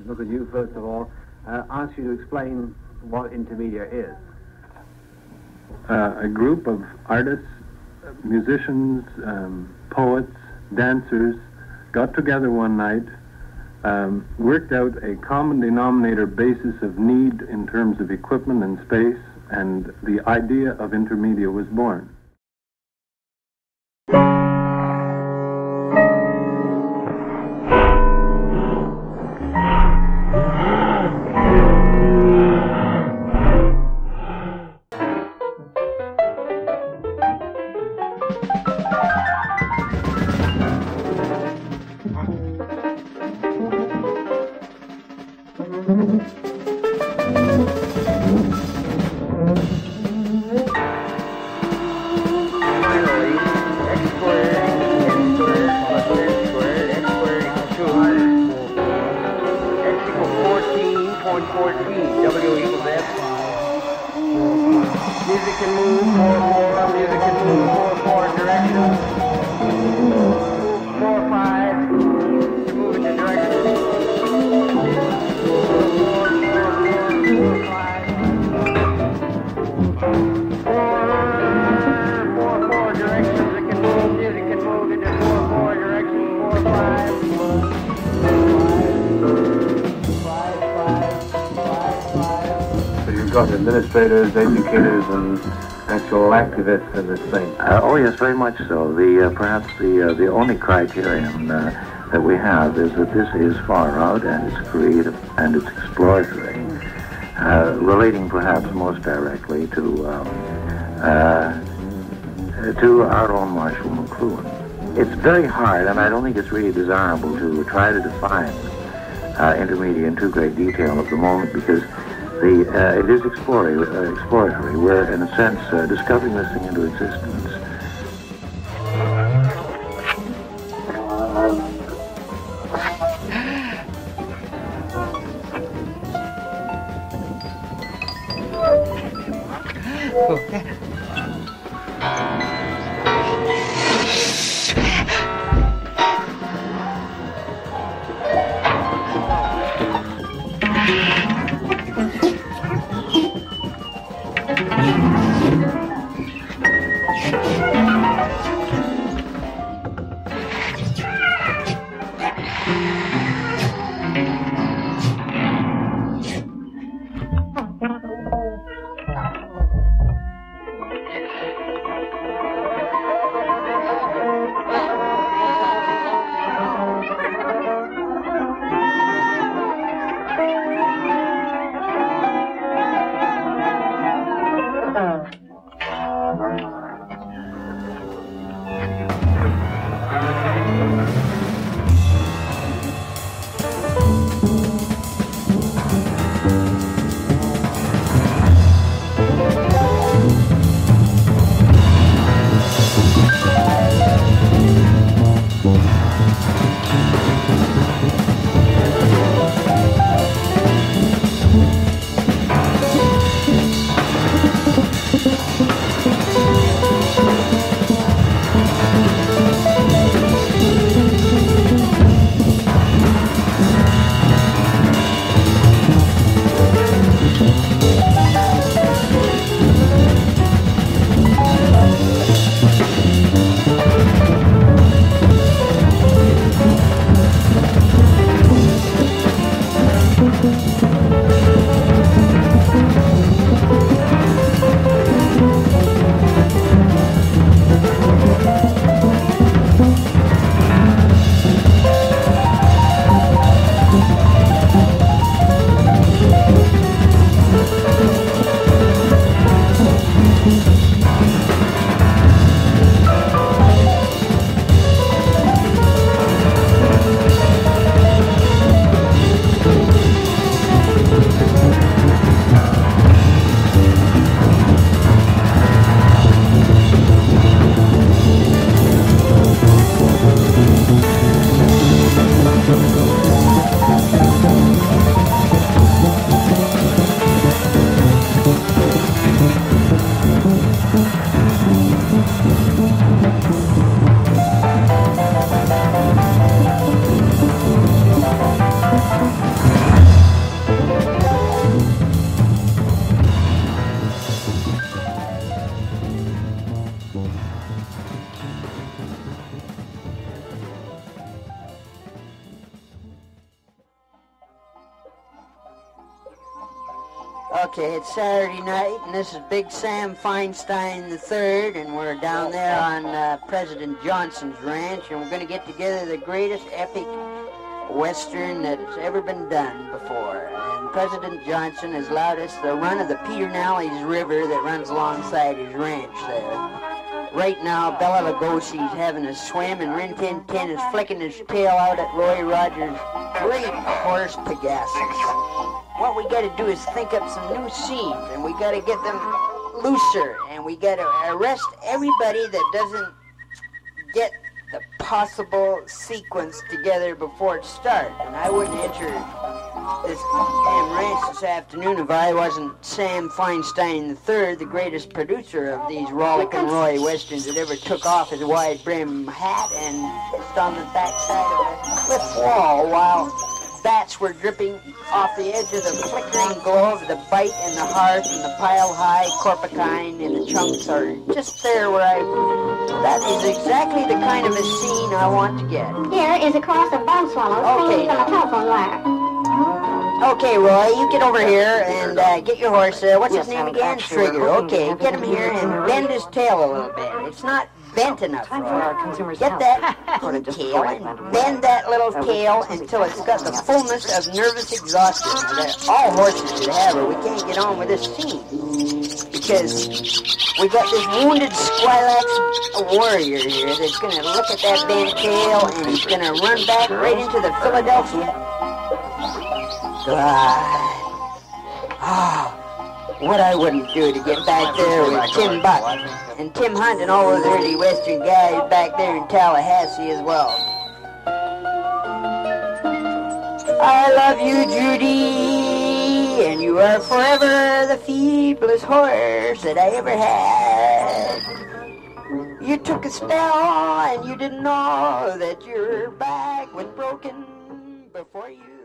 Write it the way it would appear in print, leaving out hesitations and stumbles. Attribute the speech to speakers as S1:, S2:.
S1: look at you first of all, ask you to explain what Intermedia is.
S2: A group of artists, musicians, poets, dancers got together one night, worked out a common denominator basis of need in terms of equipment and space, and the idea of Intermedia was born.
S1: Administrators, educators, and actual activists in this thing.
S3: Oh yes, very much so. Perhaps the only criterion that we have is that this is far out and it's creative and it's exploratory, relating perhaps most directly to our own Marshall McLuhan. It's very hard, and I don't think it's really desirable to try to define Intermedia in too great detail at the moment, because it is exploratory. We're, in a sense, discovering this thing into existence.
S4: Okay, it's Saturday night, and this is Big Sam Feinstein III, and we're down there on President Johnson's ranch, and we're going to get together the greatest epic Western that has ever been done before. And President Johnson has allowed us the run of the Pedernales River that runs alongside his ranch there. Right now, Bela Lugosi's having a swim, and Rin Tin Tin is flicking his tail out at Roy Rogers' great horse Pegasus. What we got to do is think up some new scenes, and we got to get them looser, and we got to arrest everybody that doesn't get the possible sequence together before it starts. And I wouldn't enter this damn ranch this afternoon if I wasn't Sam Feinstein III, the greatest producer of these Rollickin' Roy Westerns that ever took off his wide brim hat and pissed on the backside of a cliff wall while bats were dripping off the edge of the flickering glow of the bite and the hearth, and the pile-high corpicine and the chunks are just there where that is exactly the kind of a scene I want to get.
S5: Here is a cross of bone swallows hanging from a telephone wire.
S4: Okay, Roy, you get over here and get your horse. What's his name again? Trigger. Okay, get him here and bend his tail a little bit. It's not bent enough, Roy. Get that tail and bend that little tail until it's got the fullness of nervous exhaustion. Now, all horses should have her. We can't get on with this scene because we got this wounded Squilax warrior here that's going to look at that bent tail and he's going to run back right into the Philadelphia. What I wouldn't do to get back there with Tim Buck and Tim Hunt and all those early Western guys back there in Tallahassee as well. I love you, Judy, and you are forever the feeblest horse that I ever had. You took a spell and you didn't know that your back was broken before you